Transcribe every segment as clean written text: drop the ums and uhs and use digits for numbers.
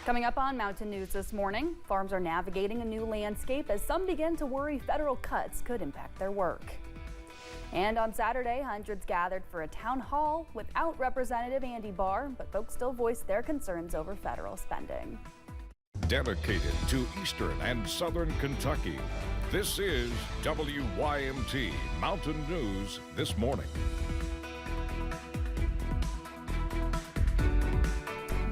Coming up on Mountain News this morning, farms are navigating a new landscape as some begin to worry federal cuts could impact their work. And on Saturday, hundreds gathered for a town hall without Representative Andy Barr, but folks still voiced their concerns over federal spending. Dedicated to Eastern and Southern Kentucky, this is WYMT Mountain News This Morning.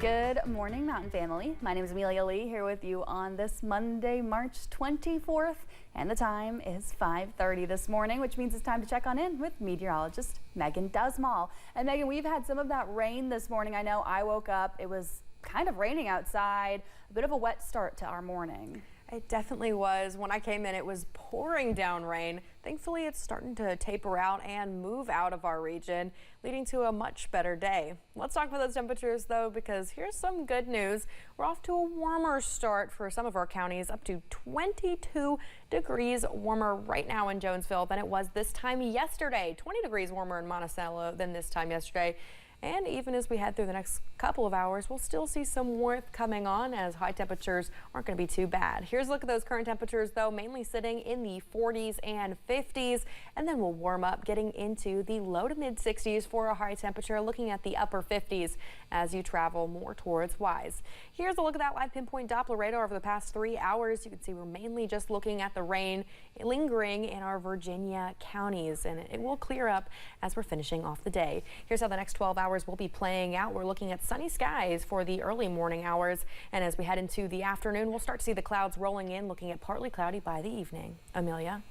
Good morning, Mountain family. My name is Amelia Lee here with you on this Monday, March 24th, and the time is 5:30 this morning, which means it's time to check on in with meteorologist Megan Dusmall. And Megan, we've had some of that rain this morning. I know I woke up, it was kind of raining outside, a bit of a wet start to our morning. It definitely was. When I came in, it was pouring down rain. Thankfully, it's starting to taper out and move out of our region, leading to a much better day. Let's talk about those temperatures, though, because here's some good news. We're off to a warmer start for some of our counties, up to 22 degrees warmer right now in Jonesville than it was this time yesterday. 20 degrees warmer in Monticello than this time yesterday. And even as we head through the next couple of hours, we'll still see some warmth coming on as high temperatures aren't going to be too bad. Here's a look at those current temperatures, though, mainly sitting in the 40s and 50s. And then we'll warm up, getting into the low to mid 60s for a high temperature, looking at the upper 50s as you travel more towards Wise. Here's a look at that live pinpoint Doppler radar over the past 3 hours. You can see we're mainly just looking at the rain lingering in our Virginia counties, and it will clear up as we're finishing off the day. Here's how the next 12 hours will be playing out. We're looking at sunny skies for the early morning hours, and as we head into the afternoon, we'll start to see the clouds rolling in, looking at partly cloudy by the evening. Amelia.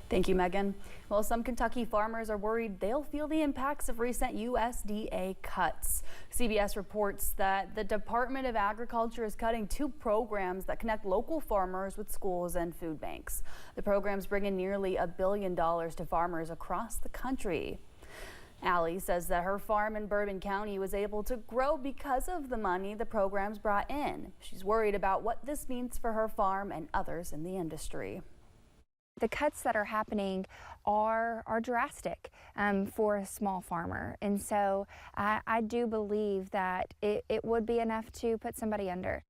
Thank you, Megan. Well, some Kentucky farmers are worried they'll feel the impacts of recent USDA cuts. CBS reports that the Department of Agriculture is cutting 2 programs that connect local farmers with schools and food banks. The programs bring in nearly $1 billion to farmers across the country. Allie says that her farm in Bourbon County was able to grow because of the money the programs brought in. She's worried about what this means for her farm and others in the industry. The cuts that are happening are drastic for a small farmer, and so I do believe that it would be enough to put somebody under.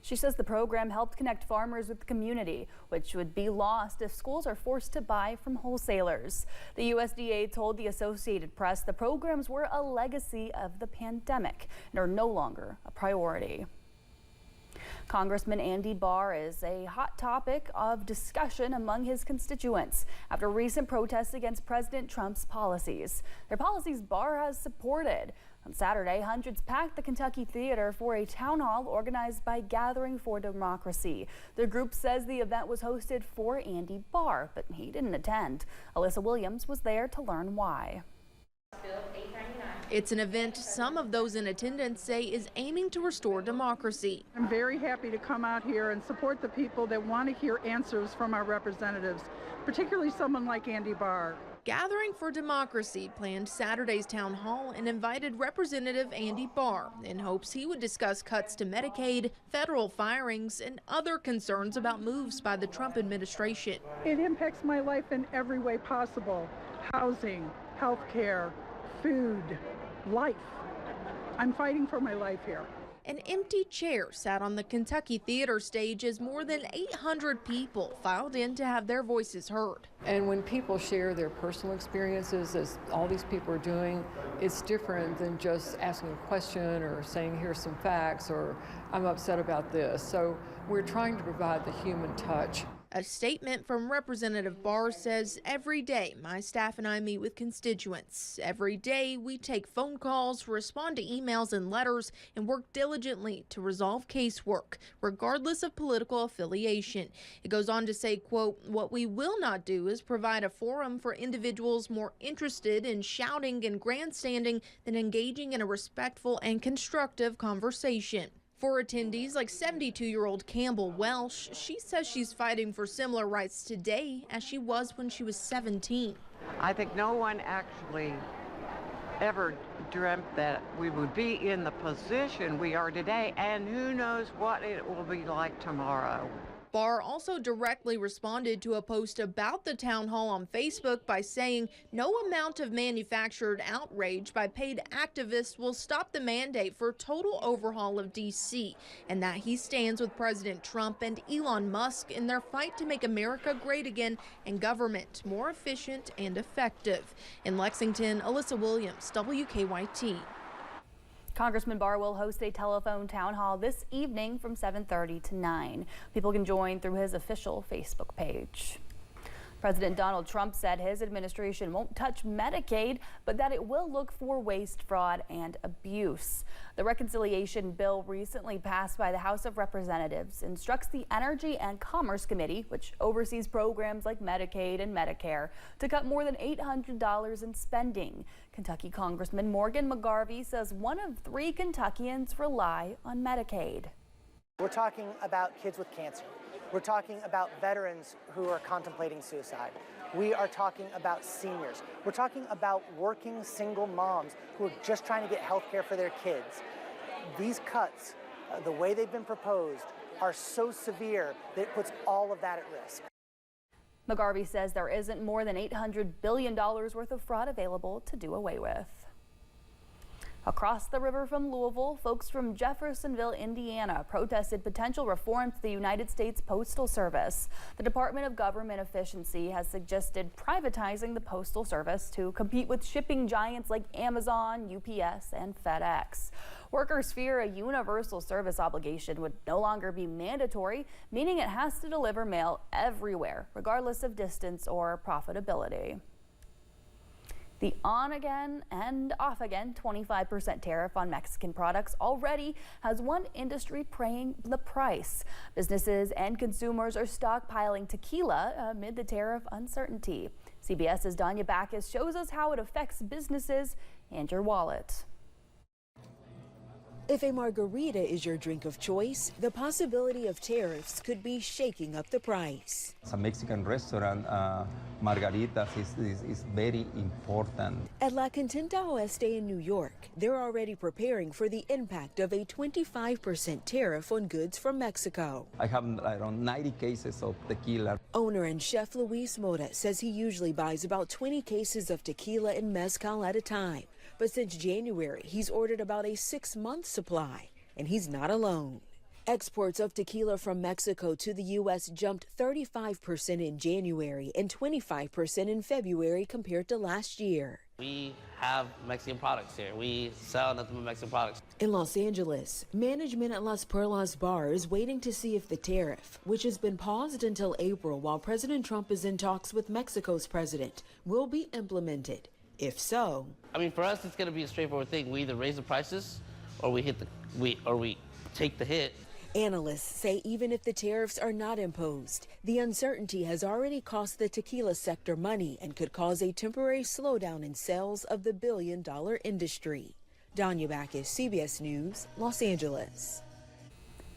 She says the program helped connect farmers with the community, which would be lost if schools are forced to buy from wholesalers. The USDA told the Associated Press the programs were a legacy of the pandemic and are no longer a priority. Congressman Andy Barr is a hot topic of discussion among his constituents after recent protests against President Trump's policies. Their policies Barr has supported. On Saturday, hundreds packed the Kentucky Theater for a town hall organized by Gathering for Democracy. The group says the event was hosted for Andy Barr, but he didn't attend. Alyssa Williams was there to learn why. It's an event some of those in attendance say is aiming to restore democracy. I'm very happy to come out here and support the people that want to hear answers from our representatives, particularly someone like Andy Barr. Gathering for Democracy planned Saturday's town hall and invited Representative Andy Barr in hopes he would discuss cuts to Medicaid, federal firings, and other concerns about moves by the Trump administration. It impacts my life in every way possible: housing, health care, food, life. I'm fighting for my life here. An empty chair sat on the Kentucky Theater stage as more than 800 people filed in to have their voices heard. And when people share their personal experiences, as all these people are doing, it's different than just asking a question or saying, here's some facts, or I'm upset about this. So we're trying to provide the human touch. A statement from Representative Barr says, every day my staff and I meet with constituents. Every day we take phone calls, respond to emails and letters, and work diligently to resolve casework, regardless of political affiliation. It goes on to say, quote, what we will not do is provide a forum for individuals more interested in shouting and grandstanding than engaging in a respectful and constructive conversation. For attendees like 72-year-old Campbell Welsh, she says she's fighting for similar rights today as she was when she was 17. I think no one actually ever dreamt that we would be in the position we are today, and who knows what it will be like tomorrow. Barr also directly responded to a post about the town hall on Facebook by saying no amount of manufactured outrage by paid activists will stop the mandate for total overhaul of D.C., and that he stands with President Trump and Elon Musk in their fight to make America great again and government more efficient and effective. In Lexington, Alyssa Williams, WKYT. Congressman Barr will host a telephone town hall this evening from 7:30 to 9. People can join through his official Facebook page. President Donald Trump said his administration won't touch Medicaid, but that it will look for waste, fraud, and abuse. The reconciliation bill recently passed by the House of Representatives instructs the Energy and Commerce Committee, which oversees programs like Medicaid and Medicare, to cut more than $800 in spending. Kentucky Congressman Morgan McGarvey says 1 of 3 Kentuckians rely on Medicaid. We're talking about kids with cancer. We're talking about veterans who are contemplating suicide. We are talking about seniors. We're talking about working single moms who are just trying to get health care for their kids. These cuts, the way they've been proposed, are so severe that it puts all of that at risk. McGarvey says there isn't more than $800 billion worth of fraud available to do away with. Across the river from Louisville, folks from Jeffersonville, Indiana, protested potential reform to the United States Postal Service. The Department of Government Efficiency has suggested privatizing the Postal Service to compete with shipping giants like Amazon, UPS, and FedEx. Workers fear a universal service obligation would no longer be mandatory, meaning it has to deliver mail everywhere, regardless of distance or profitability. The on-again and off-again 25% tariff on Mexican products already has one industry paying the price. Businesses and consumers are stockpiling tequila amid the tariff uncertainty. CBS's Danya Backus shows us how it affects businesses and your wallet. If a margarita is your drink of choice, the possibility of tariffs could be shaking up the price. As a Mexican restaurant, margaritas is very important. At La Contenta Oeste in New York, they're already preparing for the impact of a 25% tariff on goods from Mexico. I have around 90 cases of tequila. Owner and chef Luis Mora says he usually buys about 20 cases of tequila and mezcal at a time. But since January, he's ordered about a 6-month supply, and he's not alone. Exports of tequila from Mexico to the U.S. jumped 35% in January and 25% in February compared to last year. We have Mexican products here. We sell nothing but Mexican products. In Los Angeles, management at Las Perlas Bar is waiting to see if the tariff, which has been paused until April while President Trump is in talks with Mexico's president, will be implemented. If so, I mean, for us, it's going to be a straightforward thing. We either raise the prices, or we take the hit. Analysts say even if the tariffs are not imposed, the uncertainty has already cost the tequila sector money and could cause a temporary slowdown in sales of the billion-dollar industry. Danya Backus, CBS News, Los Angeles.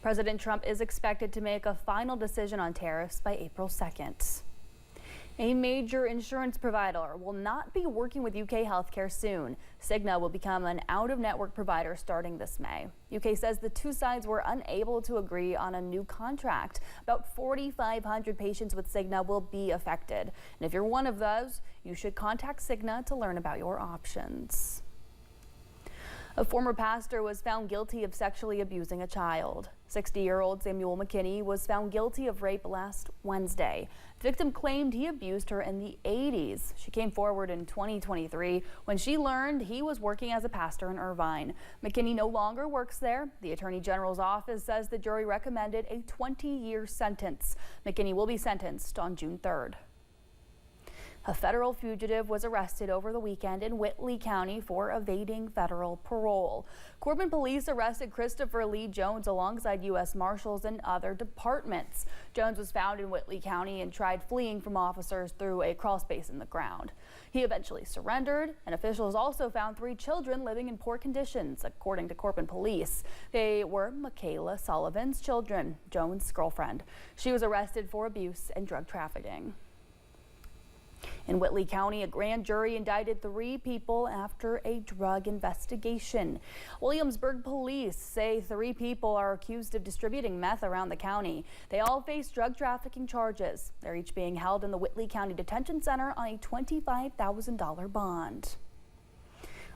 President Trump is expected to make a final decision on tariffs by April 2nd. A major insurance provider will not be working with UK healthcare soon. Cigna will become an out-of-network provider starting this May. UK says the two sides were unable to agree on a new contract. About 4,500 patients with Cigna will be affected. And if you're one of those, you should contact Cigna to learn about your options. A former pastor was found guilty of sexually abusing a child. 60-year-old Samuel McKinney was found guilty of rape last Wednesday. The victim claimed he abused her in the 80s. She came forward in 2023 when she learned he was working as a pastor in Irvine. McKinney no longer works there. The Attorney General's office says the jury recommended a 20-year sentence. McKinney will be sentenced on June 3rd. A federal fugitive was arrested over the weekend in Whitley County for evading federal parole. Corbin police arrested Christopher Lee Jones alongside U.S. Marshals and other departments. Jones was found in Whitley County and tried fleeing from officers through a crawl space in the ground. He eventually surrendered, and officials also found 3 children living in poor conditions, according to Corbin police. They were Michaela Sullivan's children, Jones' girlfriend. She was arrested for abuse and drug trafficking. In Whitley County, a grand jury indicted 3 people after a drug investigation. Williamsburg police say 3 people are accused of distributing meth around the county. They all face drug trafficking charges. They're each being held in the Whitley County Detention Center on a $25,000 bond.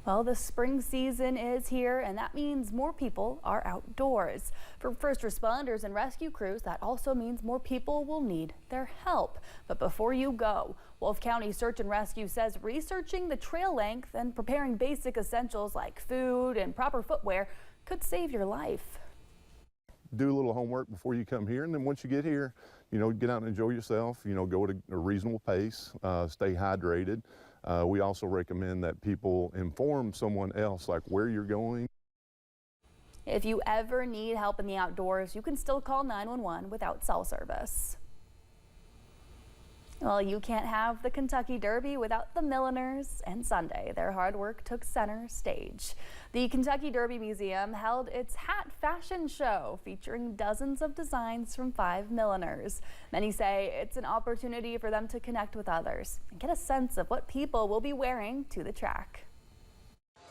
Well, the spring season is here, and that means more people are outdoors. For first responders and rescue crews, that also means more people will need their help. But before you go, Wolf County Search and Rescue says researching the trail length and preparing basic essentials like food and proper footwear could save your life. Do a little homework before you come here, and then once you get here, get out and enjoy yourself. Go at a reasonable pace, stay hydrated. We also recommend that people inform someone else, like where you're going. If you ever need help in the outdoors, you can still call 911 without cell service. Well, you can't have the Kentucky Derby without the Milliners and Sunday. Their hard work took center stage. The Kentucky Derby Museum held its hat fashion show featuring dozens of designs from 5 milliners. Many say it's an opportunity for them to connect with others and get a sense of what people will be wearing to the track.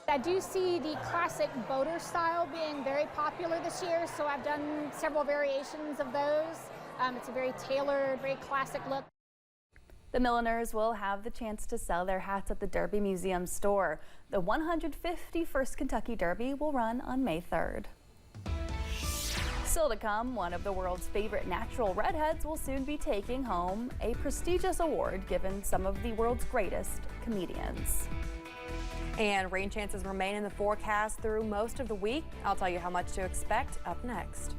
I do see the classic boater style being very popular this year, so I've done several variations of those. It's a very tailored, very classic look. The Milliners will have the chance to sell their hats at the Derby Museum store. The 151st Kentucky Derby will run on May 3rd. Still to come, one of the world's favorite natural redheads will soon be taking home a prestigious award given some of the world's greatest comedians. And rain chances remain in the forecast through most of the week. I'll tell you how much to expect up next.